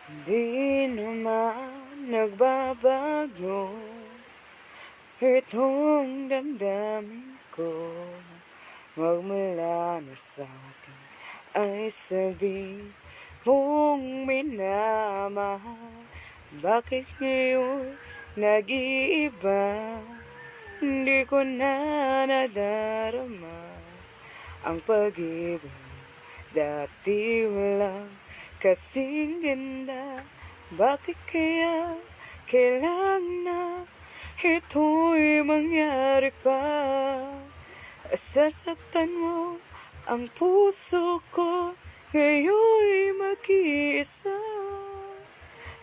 Di naman nagbabago itong damdamin ko. Magmula na sa'kin ay sabi mong minamahal. Bakit ngayon nag-iiba? Hindi ko na nadarama ang pag-ibig. Dati walang kasing ganda. Bakit kaya kailangan na ito'y mangyari pa? Sasaktan mo ang puso ko, ngayon'y mag-iisa.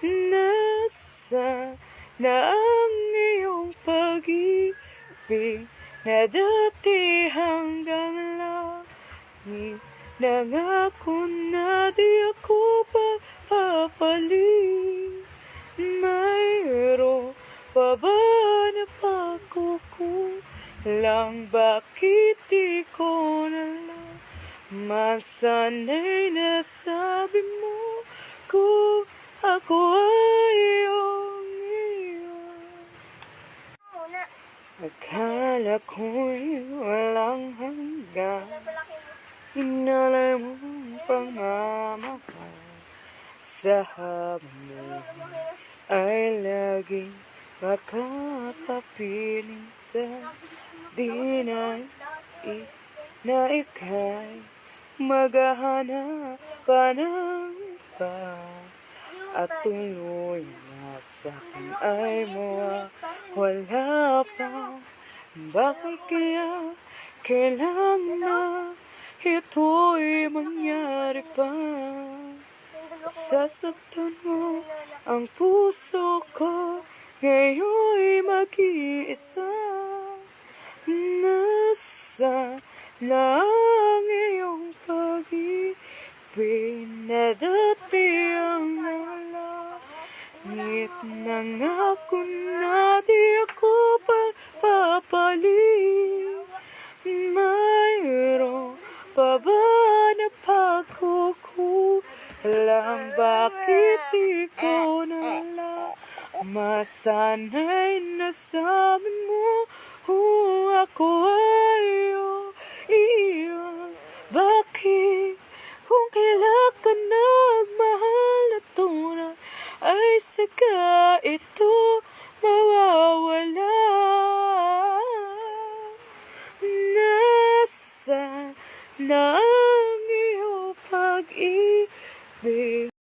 Nasa na ang iyong pag-ibig na dati hanggang langit. Nangako na di ako papapalit. Mayroon pa ba na pagkukulang? Bakit di ko na lang masanay na sabi mo kung ako ay iyong iyon? Akala ko'y walang hanggan, inalay mong pagmamahal. Sa habang ay laging makapapiling ka. Di na ika'y maghahanap pa ng iba. At tuloy na sa'kin ay mawawala pa. Bakit kaya kailangan na ito'y mangyari pa? Sasaktan mo ang puso ko, ngayon'y mag-iisa. Nasa na ang iyong pag-ibig na dati ang wala. Ngit nangako na di ako papapalit. Mayroon pa ba na pagkukulang? Bakit di ko na lang masanay na sabi mo ako ay iyong? Bakit kung kailan ka nagmahal na tunay ay saka